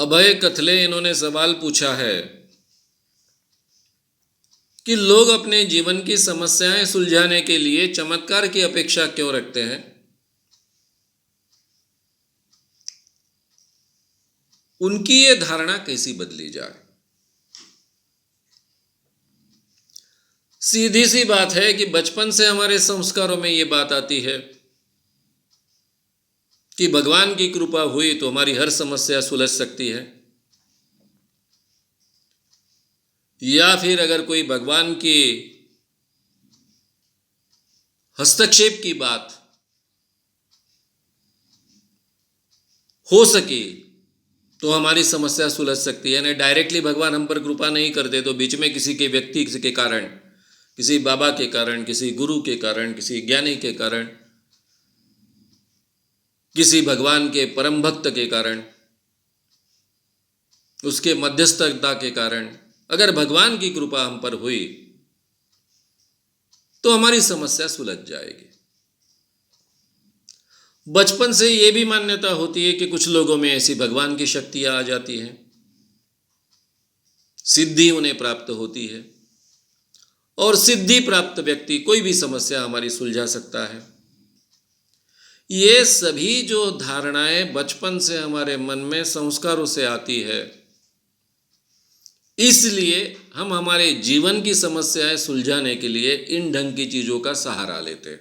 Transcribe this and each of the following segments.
अभय कथले इन्होंने सवाल पूछा है कि लोग अपने जीवन की समस्याएं सुलझाने के लिए चमत्कार की अपेक्षा क्यों रखते हैं। उनकी ये धारणा कैसी बदली जाए। सीधी सी बात है कि बचपन से हमारे संस्कारों में ये बात आती है कि भगवान की कृपा हुई तो हमारी हर समस्या सुलझ सकती है, या फिर अगर कोई भगवान की हस्तक्षेप की बात हो सकी तो हमारी समस्या सुलझ सकती है। यानी डायरेक्टली भगवान हम पर कृपा नहीं करते तो बीच में किसी के व्यक्ति के कारण, किसी बाबा के कारण, किसी गुरु के कारण, किसी ज्ञानी के कारण, किसी भगवान के परम भक्त के कारण, उसके मध्यस्थता के कारण अगर भगवान की कृपा हम पर हुई तो हमारी समस्या सुलझ जाएगी। बचपन से यह भी मान्यता होती है कि कुछ लोगों में ऐसी भगवान की शक्तियां आ जाती हैं, सिद्धि उन्हें प्राप्त होती है और सिद्धि प्राप्त व्यक्ति कोई भी समस्या हमारी सुलझा सकता है। ये सभी जो धारणाएं बचपन से हमारे मन में संस्कारों से आती है, इसलिए हम हमारे जीवन की समस्याएं सुलझाने के लिए इन ढंग की चीजों का सहारा लेते हैं।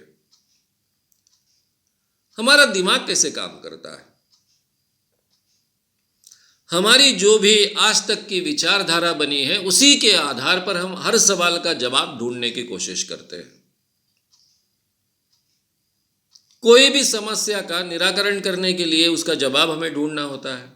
हमारा दिमाग कैसे काम करता है, हमारी जो भी आज तक की विचारधारा बनी है उसी के आधार पर हम हर सवाल का जवाब ढूंढने की कोशिश करते हैं। कोई भी समस्या का निराकरण करने के लिए उसका जवाब हमें ढूंढना होता है।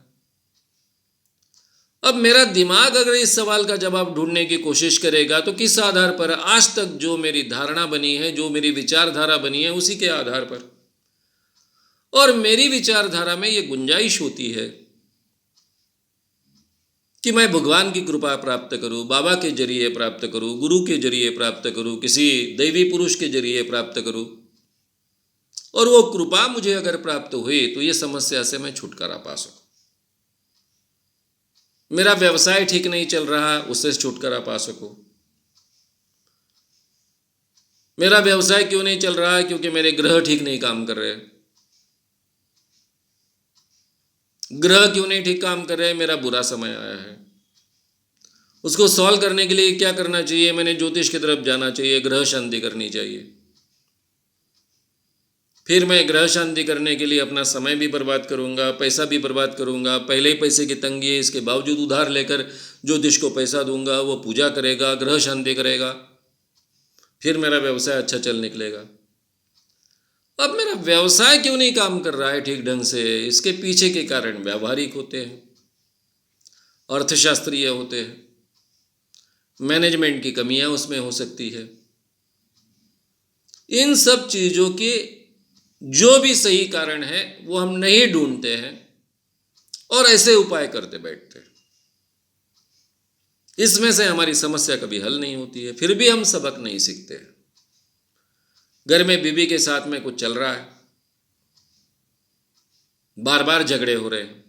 अब मेरा दिमाग अगर इस सवाल का जवाब ढूंढने की कोशिश करेगा तो किस आधार पर? आज तक जो मेरी धारणा बनी है, जो मेरी विचारधारा बनी है, उसी के आधार पर। और मेरी विचारधारा में यह गुंजाइश होती है कि मैं भगवान की कृपा प्राप्त करूं, बाबा के जरिए प्राप्त करूं, गुरु के जरिए प्राप्त करूं, किसी दैवी पुरुष के जरिए प्राप्त करूं, और वो कृपा मुझे अगर प्राप्त हुई तो ये समस्या से मैं छुटकारा पा सकूं। मेरा व्यवसाय ठीक नहीं चल रहा, उससे छुटकारा पा सकूं। मेरा व्यवसाय क्यों नहीं चल रहा है? क्योंकि मेरे ग्रह ठीक नहीं काम कर रहे। ग्रह क्यों नहीं ठीक काम कर रहे? मेरा बुरा समय आया है। उसको सॉल्व करने के लिए क्या करना चाहिए? मैंने ज्योतिष की तरफ जाना चाहिए, ग्रह शांति करनी चाहिए। फिर मैं ग्रह शांति करने के लिए अपना समय भी बर्बाद करूंगा, पैसा भी बर्बाद करूंगा। पहले ही पैसे की तंगी है, इसके बावजूद उधार लेकर ज्योतिष को पैसा दूंगा, वो पूजा करेगा, ग्रह शांति करेगा, फिर मेरा व्यवसाय अच्छा चल निकलेगा। अब मेरा व्यवसाय क्यों नहीं काम कर रहा है ठीक ढंग से? इसके पीछे के कारण व्यावहारिक होते हैं, अर्थशास्त्रीय होते हैं, मैनेजमेंट की कमियां उसमें हो सकती है। इन सब चीज़ों के जो भी सही कारण है वो हम नहीं ढूंढते हैं और ऐसे उपाय करते बैठते हैं। इसमें से हमारी समस्या कभी हल नहीं होती है, फिर भी हम सबक नहीं सीखते हैं। घर में बीवी के साथ में कुछ चल रहा है, बार बार झगड़े हो रहे हैं,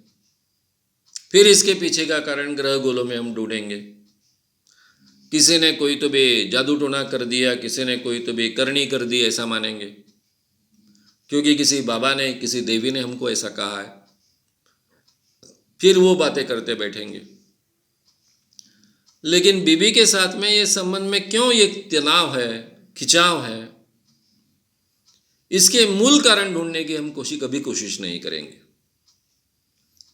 फिर इसके पीछे का कारण ग्रह गोलों में हम ढूंढेंगे। किसी ने कोई तो भी जादू टोना कर दिया, किसी ने कोई तो भी करनी कर दी, ऐसा मानेंगे क्योंकि किसी बाबा ने, किसी देवी ने हमको ऐसा कहा है। फिर वो बातें करते बैठेंगे। लेकिन बीवी के साथ में ये संबंध में क्यों ये तनाव है, खिंचाव है, इसके मूल कारण ढूंढने की हम कभी कोशिश नहीं करेंगे,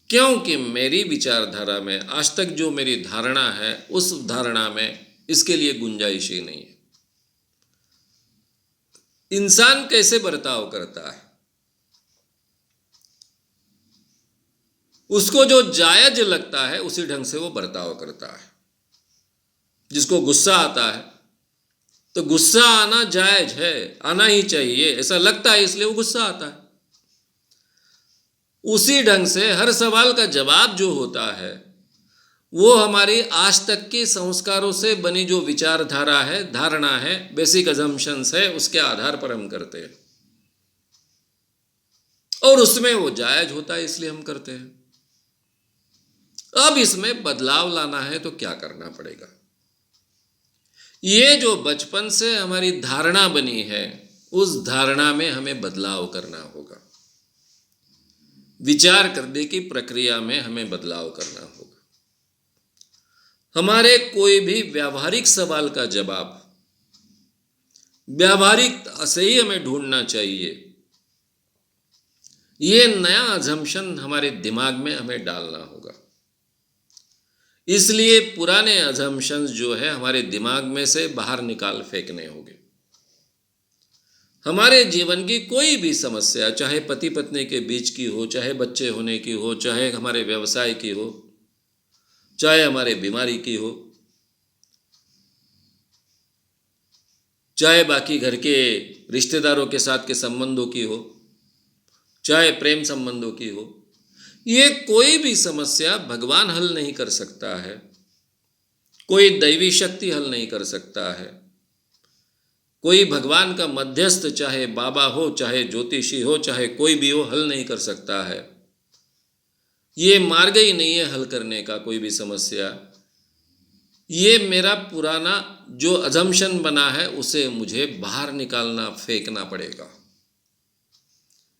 क्योंकि मेरी विचारधारा में आज तक जो मेरी धारणा है उस धारणा में इसके लिए गुंजाइश ही नहीं है। इंसान कैसे बर्ताव करता है, उसको जो जायज लगता है उसी ढंग से वो बर्ताव करता है। जिसको गुस्सा आता है तो गुस्सा आना जायज है, आना ही चाहिए, ऐसा लगता है इसलिए वो गुस्सा आता है। उसी ढंग से हर सवाल का जवाब जो होता है वो हमारी आज तक की संस्कारों से बनी जो विचारधारा है, धारणा है, बेसिक अजम्पशंस है, उसके आधार पर हम करते हैं और उसमें वो जायज होता है इसलिए हम करते हैं। अब इसमें बदलाव लाना है तो क्या करना पड़ेगा? ये जो बचपन से हमारी धारणा बनी है, उस धारणा में हमें बदलाव करना होगा। विचार करने की प्रक्रिया में हमें बदलाव करना होगा। हमारे कोई भी व्यावहारिक सवाल का जवाब व्यावहारिक से ही हमें ढूंढना चाहिए। ये नया अजम्पशन हमारे दिमाग में हमें डालना होगा। इसलिए पुराने अजम्पशंस जो है हमारे दिमाग में से बाहर निकाल फेंकने होंगे। हमारे जीवन की कोई भी समस्या, चाहे पति पत्नी के बीच की हो, चाहे बच्चे होने की हो, चाहे हमारे व्यवसाय की हो, चाहे हमारे बीमारी की हो, चाहे बाकी घर के रिश्तेदारों के साथ के संबंधों की हो, चाहे प्रेम संबंधों की हो, ये कोई भी समस्या भगवान हल नहीं कर सकता है, कोई दैवी शक्ति हल नहीं कर सकता है, कोई भगवान का मध्यस्थ, चाहे बाबा हो, चाहे ज्योतिषी हो, चाहे कोई भी हो, हल नहीं कर सकता है। ये मार्ग ही नहीं है हल करने का कोई भी समस्या। ये मेरा पुराना जो अजम्पशन बना है उसे मुझे बाहर निकालना, फेंकना पड़ेगा।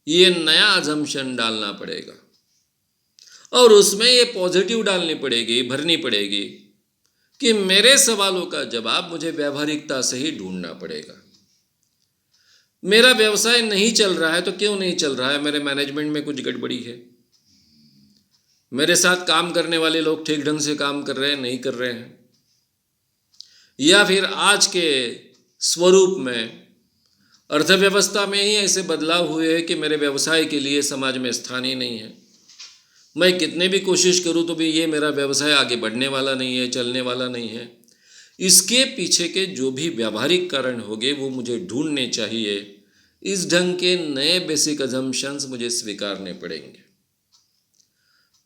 ये नया अजम्पशन डालना पड़ेगा और उसमें ये पॉजिटिव डालनी पड़ेगी, भरनी पड़ेगी कि मेरे सवालों का जवाब मुझे व्यावहारिकता से ही ढूंढना पड़ेगा। मेरा व्यवसाय नहीं चल रहा है तो क्यों नहीं चल रहा है? मेरे मैनेजमेंट में कुछ गड़बड़ी है, मेरे साथ काम करने वाले लोग ठीक ढंग से काम कर रहे हैं, नहीं कर रहे हैं, या फिर आज के स्वरूप में अर्थव्यवस्था में ही ऐसे बदलाव हुए हैं कि मेरे व्यवसाय के लिए समाज में स्थान ही नहीं है। मैं कितने भी कोशिश करूं तो भी ये मेरा व्यवसाय आगे बढ़ने वाला नहीं है, चलने वाला नहीं है। इसके पीछे के जो भी व्यावहारिक कारण होंगे वो मुझे ढूंढने चाहिए। इस ढंग के नए बेसिक अजम्पशंस मुझे स्वीकारने पड़ेंगे।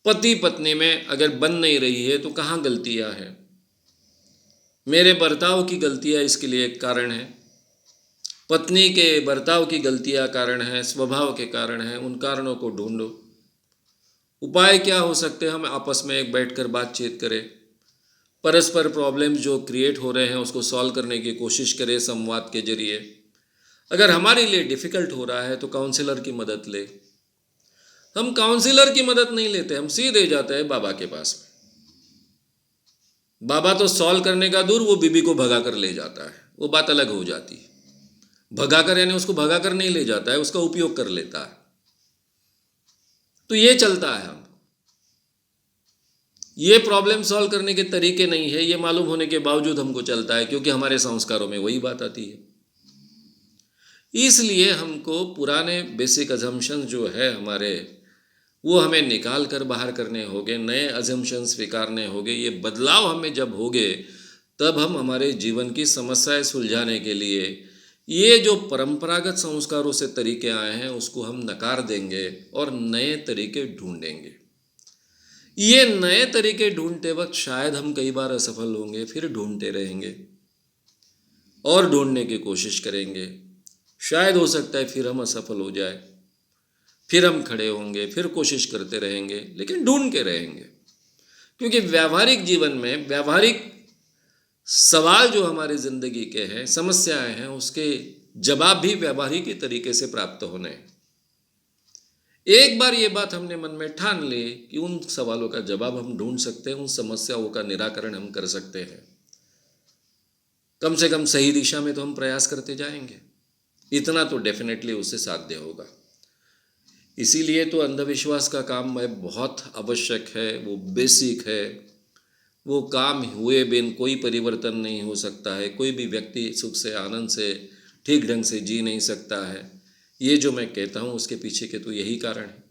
पति पत्नी में अगर बन नहीं रही है तो कहाँ गलतियाँ हैं? मेरे बर्ताव की गलतियाँ इसके लिए एक कारण है, पत्नी के बर्ताव की गलतियाँ कारण है, स्वभाव के कारण है। उन कारणों को ढूंढो। उपाय क्या हो सकते हैं? हम आपस में एक बैठकर बातचीत करें, परस्पर प्रॉब्लम्स जो क्रिएट हो रहे हैं उसको सॉल्व करने की कोशिश करें संवाद के जरिए। अगर हमारे लिए डिफ़िकल्ट हो रहा है तो काउंसलर की मदद ले। हम काउंसलर की मदद नहीं लेते, हम सीधे जाते हैं बाबा के पास में। बाबा तो सॉल्व करने का दूर, वो बीबी को भगा कर ले जाता है, वो बात अलग हो जाती है। भगा कर यानी उसको भगा कर नहीं ले जाता है, उसका उपयोग कर लेता है। तो ये चलता है। हम ये प्रॉब्लम सॉल्व करने के तरीके नहीं है, ये मालूम होने के बावजूद हमको चलता है, क्योंकि हमारे संस्कारों में वही बात आती है। इसलिए हमको पुराने बेसिक अजम्पशन जो है हमारे, वो हमें निकाल कर बाहर करने होंगे, नए अजम्पशन स्वीकारने होंगे। ये बदलाव हमें जब होंगे तब हम हमारे जीवन की समस्याएं सुलझाने के लिए ये जो परंपरागत संस्कारों से तरीके आए हैं उसको हम नकार देंगे और नए तरीके ढूंढेंगे। ये नए तरीके ढूंढते वक्त शायद हम कई बार असफल होंगे, फिर ढूंढते रहेंगे और ढूंढने की कोशिश करेंगे। शायद हो सकता है फिर हम असफल हो जाए, फिर हम खड़े होंगे, फिर कोशिश करते रहेंगे, लेकिन ढूंढ के रहेंगे। क्योंकि व्यावहारिक जीवन में व्यावहारिक सवाल जो हमारी ज़िंदगी के हैं, समस्याएं हैं, उसके जवाब भी व्यावहारिक ही तरीके से प्राप्त होने हैं। एक बार ये बात हमने मन में ठान ली कि उन सवालों का जवाब हम ढूंढ सकते हैं, उन समस्याओं का निराकरण हम कर सकते हैं, कम से कम सही दिशा में तो हम प्रयास करते जाएंगे। इतना तो डेफिनेटली उससे साध्य होगा। इसीलिए तो अंधविश्वास का काम बहुत आवश्यक है, वो बेसिक है। वो काम हुए बिन कोई परिवर्तन नहीं हो सकता है। कोई भी व्यक्ति सुख से, आनंद से, ठीक ढंग से जी नहीं सकता है। ये जो मैं कहता हूँ उसके पीछे के तो यही कारण है।